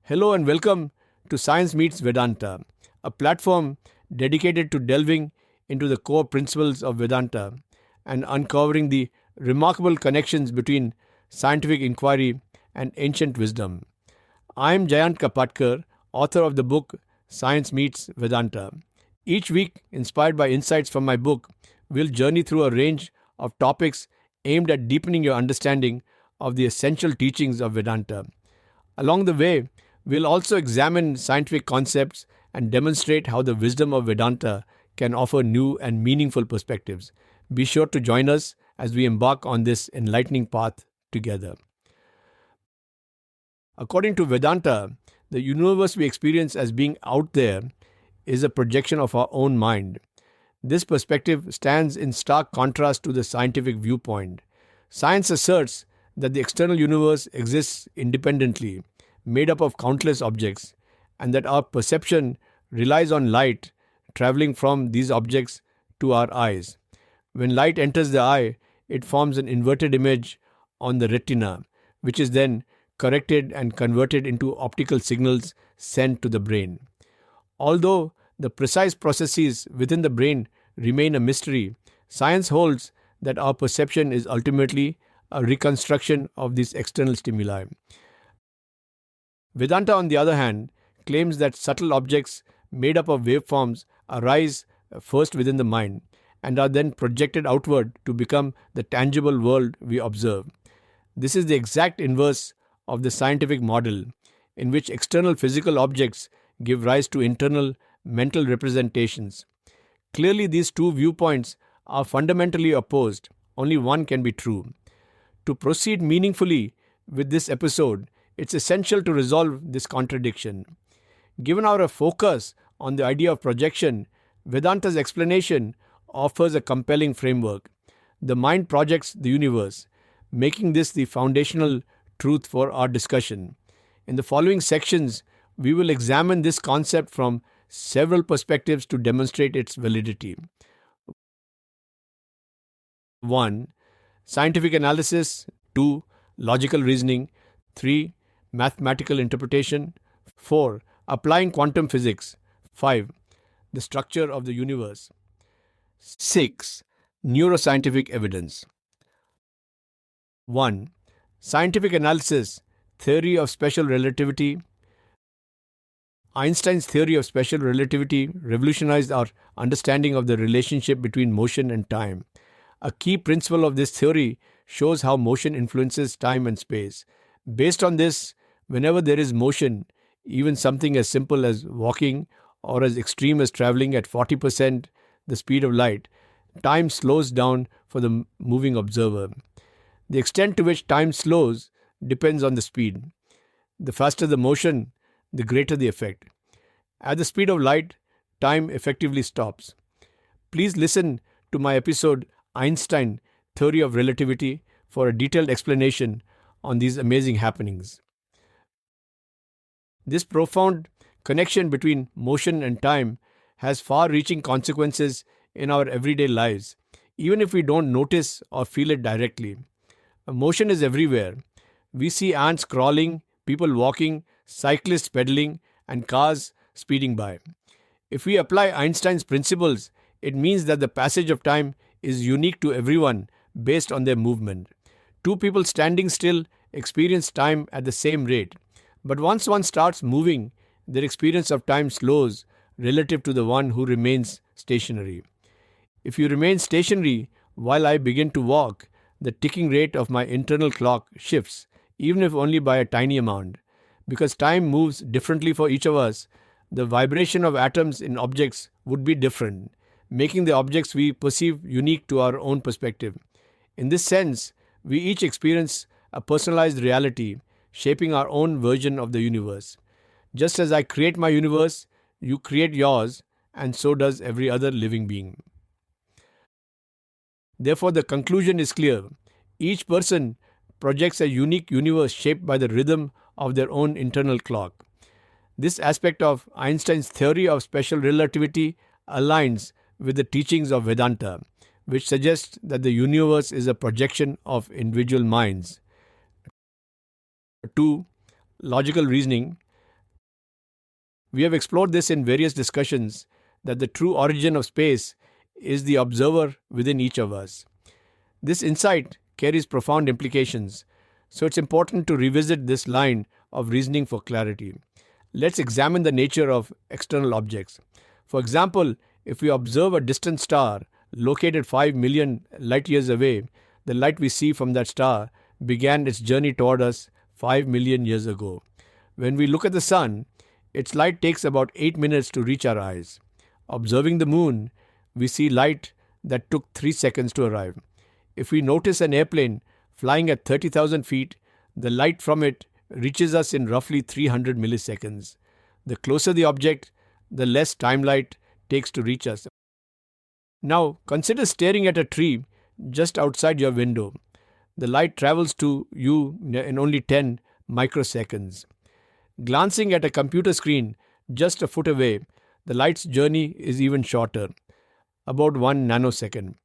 Hello and welcome to Science Meets Vedanta, a platform dedicated to delving into the core principles of Vedanta and uncovering the remarkable connections between scientific inquiry and ancient wisdom. I am Jayant Kapatkar, author of the book Science Meets Vedanta. Each week, inspired by insights from my book, we'll journey through a range of topics aimed at deepening your understanding of the essential teachings of Vedanta. Along the way, we'll also examine scientific concepts and demonstrate how the wisdom of Vedanta can offer new and meaningful perspectives. Be sure to join us as we embark on this enlightening path together. According to Vedanta, the universe we experience as being out there is a projection of our own mind. This perspective stands in stark contrast to the scientific viewpoint. Science asserts that the external universe exists independently, made up of countless objects, and that our perception relies on light traveling from these objects to our eyes. When light enters the eye, it forms an inverted image on the retina, which is then corrected and converted into optical signals sent to the brain. Although the precise processes within the brain remain a mystery, science holds that our perception is ultimately a reconstruction of these external stimuli. Vedanta, on the other hand, claims that subtle objects made up of waveforms arise first within the mind and are then projected outward to become the tangible world we observe. This is the exact inverse of the scientific model, in which external physical objects give rise to internal mental representations. Clearly, these two viewpoints are fundamentally opposed. Only one can be true. To proceed meaningfully with this episode, it's essential to resolve this contradiction. Given our focus on the idea of projection, Vedanta's explanation offers a compelling framework. The mind projects the universe, making this the foundational truth for our discussion. In the following sections, we will examine this concept from several perspectives to demonstrate its validity. 1. Scientific analysis. 2. Logical reasoning. 3. Mathematical interpretation. 4. Applying quantum physics. 5. The structure of the universe. 6. Neuroscientific evidence. 1. Scientific analysis. Theory of special relativity. Einstein's theory of special relativity revolutionized our understanding of the relationship between motion and time. A key principle of this theory shows how motion influences time and space. Based on this, whenever there is motion, even something as simple as walking or as extreme as traveling at 40% the speed of light, time slows down for the moving observer. The extent to which time slows depends on the speed. The faster the motion, the greater the effect. At the speed of light, time effectively stops. Please listen to my episode Einstein Theory of Relativity for a detailed explanation on these amazing happenings. This profound connection between motion and time has far-reaching consequences in our everyday lives, even if we don't notice or feel it directly. Motion is everywhere. We see ants crawling, people walking, cyclists pedaling, and cars speeding by. If we apply Einstein's principles, it means that the passage of time is unique to everyone based on their movement. Two people standing still experience time at the same rate, but once one starts moving, their experience of time slows relative to the one who remains stationary. If you remain stationary while I begin to walk, the ticking rate of my internal clock shifts, even if only by a tiny amount. Because time moves differently for each of us, the vibration of atoms in objects would be different, making the objects we perceive unique to our own perspective. In this sense, we each experience a personalized reality, shaping our own version of the universe. Just as I create my universe, you create yours, and so does every other living being. Therefore, the conclusion is clear. Each person projects a unique universe shaped by the rhythm of their own internal clock. This aspect of Einstein's theory of special relativity aligns with the teachings of Vedanta, which suggests that the universe is a projection of individual minds. 2. Logical reasoning. We have explored this in various discussions that the true origin of space is the observer within each of us. This insight carries profound implications, so it's important to revisit this line of reasoning for clarity. Let's examine the nature of external objects. For example, if we observe a distant star located 5 million light years away, the light we see from that star began its journey toward us 5 million years ago. When we look at the sun, its light takes about 8 minutes to reach our eyes. Observing the moon, we see light that took 3 seconds to arrive. If we notice an airplane flying at 30,000 feet, the light from it reaches us in roughly 300 milliseconds. The closer the object, the less time light takes to reach us. Now, consider staring at a tree just outside your window. The light travels to you in only 10 microseconds. Glancing at a computer screen just a foot away, the light's journey is even shorter, about 1 nanosecond.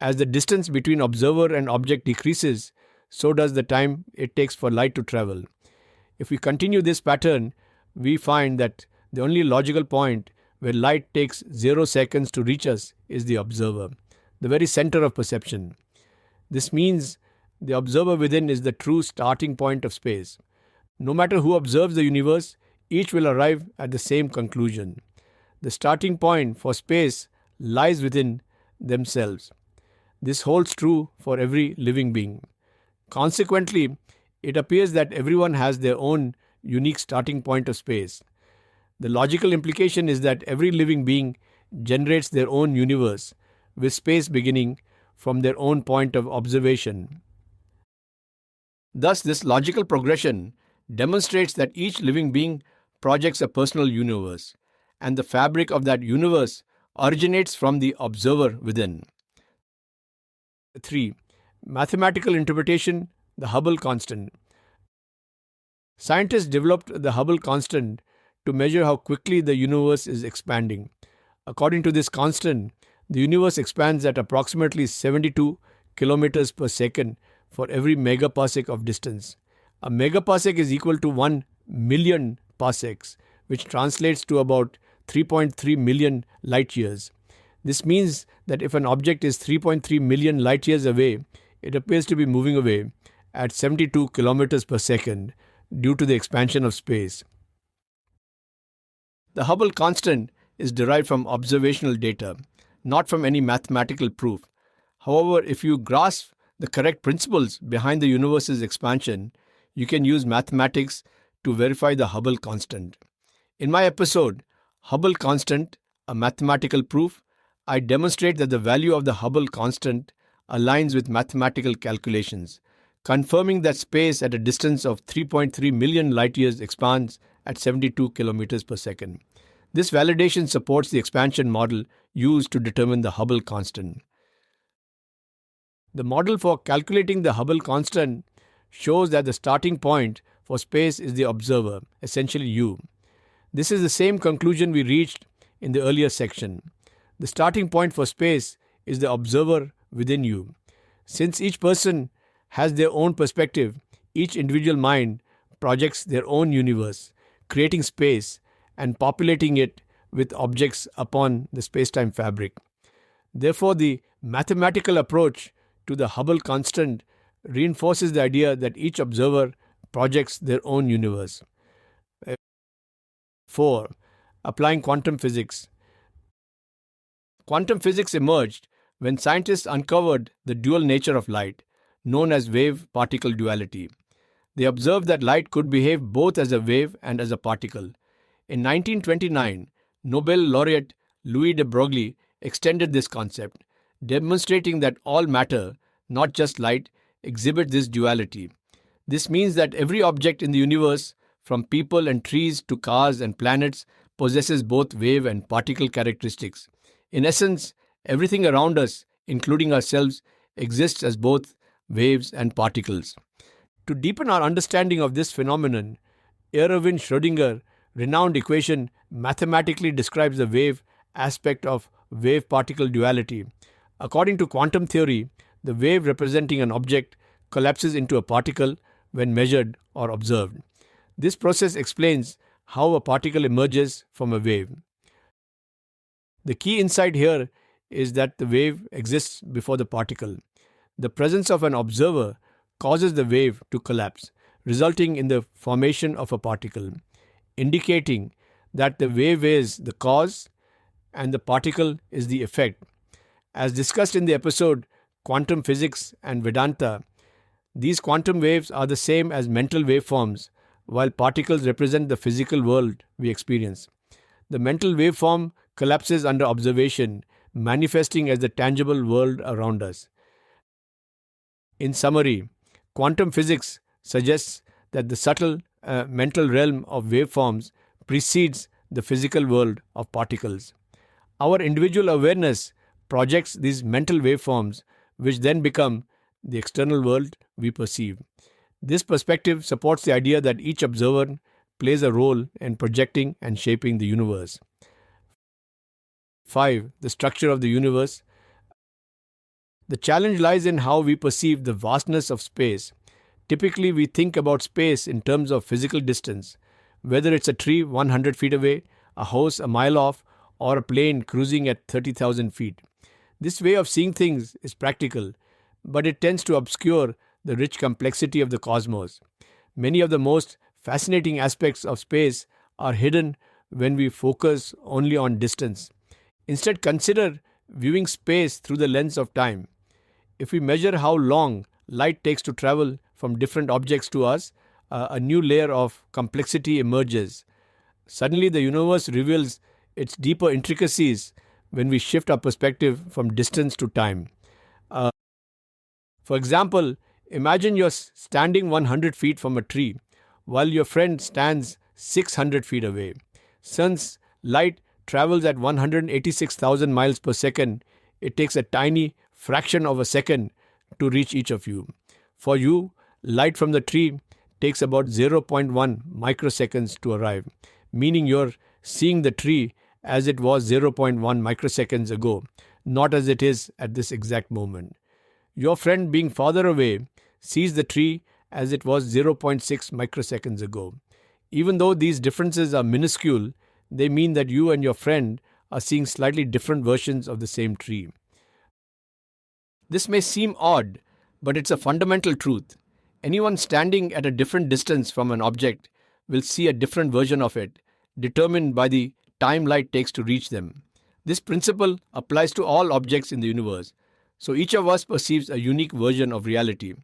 As the distance between observer and object decreases, so does the time it takes for light to travel. If we continue this pattern, we find that the only logical point where light takes 0 seconds to reach us is the observer, the very center of perception. This means the observer within is the true starting point of space. No matter who observes the universe, each will arrive at the same conclusion. The starting point for space lies within themselves. This holds true for every living being. Consequently, it appears that everyone has their own unique starting point of space. The logical implication is that every living being generates their own universe, with space beginning from their own point of observation. Thus, this logical progression demonstrates that each living being projects a personal universe, and the fabric of that universe originates from the observer within. 3. Mathematical interpretation, the Hubble constant. Scientists developed the Hubble constant to measure how quickly the universe is expanding. According to this constant, the universe expands at approximately 72 kilometers per second for every megaparsec of distance. A megaparsec is equal to 1 million parsecs, which translates to about 3.3 million light years. This means that if an object is 3.3 million light years away, it appears to be moving away at 72 kilometers per second due to the expansion of space. The Hubble constant is derived from observational data, not from any mathematical proof. However, if you grasp the correct principles behind the universe's expansion, you can use mathematics to verify the Hubble constant. In my episode, Hubble Constant, a Mathematical Proof, I demonstrate that the value of the Hubble constant aligns with mathematical calculations, confirming that space at a distance of 3.3 million light years expands at 72 kilometers per second. This validation supports the expansion model used to determine the Hubble constant. The model for calculating the Hubble constant shows that the starting point for space is the observer, essentially you. This is the same conclusion we reached in the earlier section. The starting point for space is the observer within you. Since each person has their own perspective, each individual mind projects their own universe, creating space and populating it with objects upon the space-time fabric. Therefore, the mathematical approach to the Hubble constant reinforces the idea that each observer projects their own universe. 4. Applying quantum physics. Quantum physics emerged when scientists uncovered the dual nature of light, known as wave-particle duality. They observed that light could behave both as a wave and as a particle. In 1929, Nobel laureate Louis de Broglie extended this concept, demonstrating that all matter, not just light, exhibit this duality. This means that every object in the universe, from people and trees to cars and planets, possesses both wave and particle characteristics. In essence, everything around us, including ourselves, exists as both waves and particles. To deepen our understanding of this phenomenon, Erwin Schrödinger renowned equation mathematically describes the wave aspect of wave-particle duality. According to quantum theory, the wave representing an object collapses into a particle when measured or observed. This process explains how a particle emerges from a wave. The key insight here is that the wave exists before the particle. The presence of an observer causes the wave to collapse, resulting in the formation of a particle, indicating that the wave is the cause and the particle is the effect. As discussed in the episode Quantum Physics and Vedanta, these quantum waves are the same as mental waveforms, while particles represent the physical world we experience. The mental waveform collapses under observation, manifesting as the tangible world around us. In summary, quantum physics suggests that the subtle mental realm of waveforms precedes the physical world of particles. Our individual awareness projects these mental waveforms, which then become the external world we perceive. This perspective supports the idea that each observer plays a role in projecting and shaping the universe. 5. The structure of the universe. The challenge lies in how we perceive the vastness of space. Typically, we think about space in terms of physical distance, whether it's a tree 100 feet away, a house a mile off, or a plane cruising at 30,000 feet. This way of seeing things is practical, but it tends to obscure the rich complexity of the cosmos. Many of the most fascinating aspects of space are hidden when we focus only on distance. Instead, consider viewing space through the lens of time. If we measure how long light takes to travel from different objects to us, a new layer of complexity emerges. Suddenly, the universe reveals its deeper intricacies when we shift our perspective from distance to time. For example, imagine you're standing 100 feet from a tree while your friend stands 600 feet away. Since light travels at 186,000 miles per second, it takes a tiny fraction of a second to reach each of you. For you, light from the tree takes about 0.1 microseconds to arrive, meaning you're seeing the tree as it was 0.1 microseconds ago, not as it is at this exact moment. Your friend, being farther away, sees the tree as it was 0.6 microseconds ago. Even though these differences are minuscule, they mean that you and your friend are seeing slightly different versions of the same tree. This may seem odd, but it's a fundamental truth. Anyone standing at a different distance from an object will see a different version of it, determined by the time light takes to reach them. This principle applies to all objects in the universe, so each of us perceives a unique version of reality.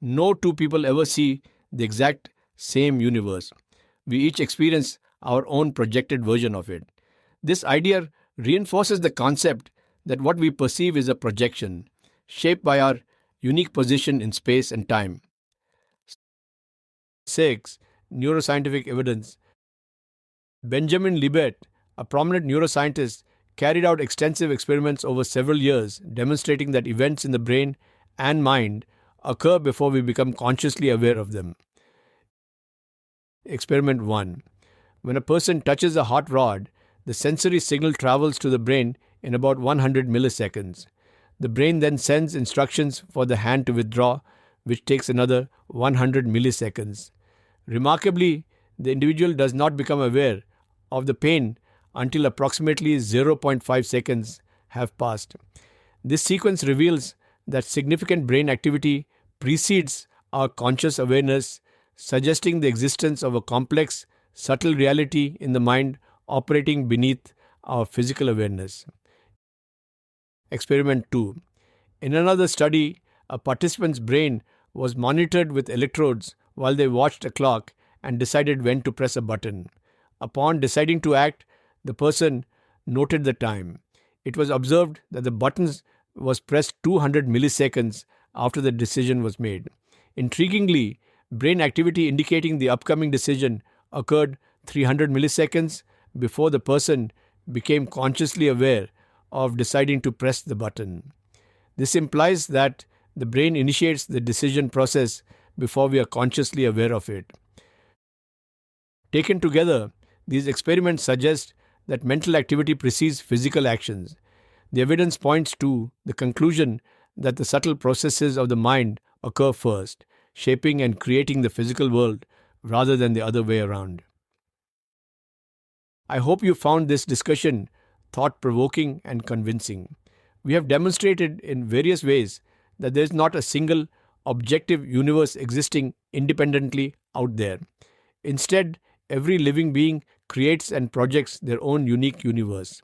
No two people ever see the exact same universe. We each experience our own projected version of it. This idea reinforces the concept that what we perceive is a projection, shaped by our unique position in space and time. 6. Neuroscientific evidence. Benjamin Libet, a prominent neuroscientist, carried out extensive experiments over several years demonstrating that events in the brain and mind occur before we become consciously aware of them. Experiment 1. When a person touches a hot rod, the sensory signal travels to the brain in about 100 milliseconds. The brain then sends instructions for the hand to withdraw, which takes another 100 milliseconds. Remarkably, the individual does not become aware of the pain until approximately 0.5 seconds have passed. This sequence reveals that significant brain activity precedes our conscious awareness, suggesting the existence of a complex, subtle reality in the mind operating beneath our physical awareness. Experiment 2. In another study, a participant's brain was monitored with electrodes while they watched a clock and decided when to press a button. Upon deciding to act, the person noted the time. It was observed that the button was pressed 200 milliseconds after the decision was made. Intriguingly, brain activity indicating the upcoming decision occurred 300 milliseconds before the person became consciously aware of deciding to press the button. This implies that the brain initiates the decision process before we are consciously aware of it. Taken together, these experiments suggest that mental activity precedes physical actions. The evidence points to the conclusion that the subtle processes of the mind occur first, shaping and creating the physical world rather than the other way around. I hope you found this discussion thought-provoking and convincing. We have demonstrated in various ways that there is not a single objective universe existing independently out there. Instead, every living being creates and projects their own unique universe.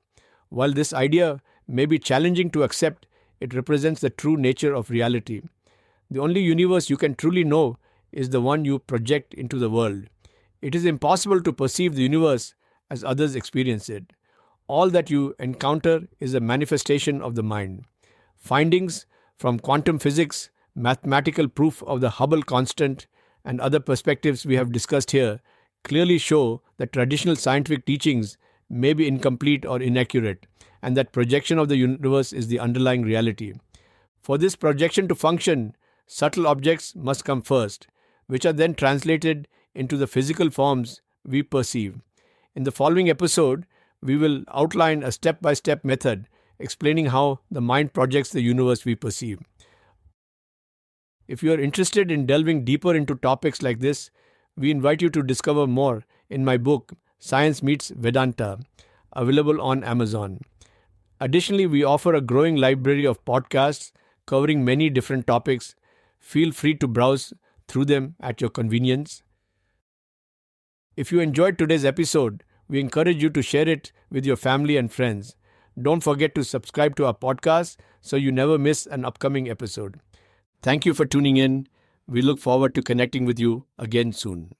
While this idea may be challenging to accept, it represents the true nature of reality. The only universe you can truly know is the one you project into the world. It is impossible to perceive the universe as others experience it. All that you encounter is a manifestation of the mind. Findings from quantum physics, mathematical proof of the Hubble constant, and other perspectives we have discussed here clearly show that traditional scientific teachings may be incomplete or inaccurate, and that projection of the universe is the underlying reality. For this projection to function, subtle objects must come first, which are then translated into the physical forms we perceive. In the following episode, we will outline a step-by-step method explaining how the mind projects the universe we perceive. If you are interested in delving deeper into topics like this, we invite you to discover more in my book, Science Meets Vedanta, available on Amazon. Additionally, we offer a growing library of podcasts covering many different topics. Feel free to browse through them at your convenience. If you enjoyed today's episode, we encourage you to share it with your family and friends. Don't forget to subscribe to our podcast so you never miss an upcoming episode. Thank you for tuning in. We look forward to connecting with you again soon.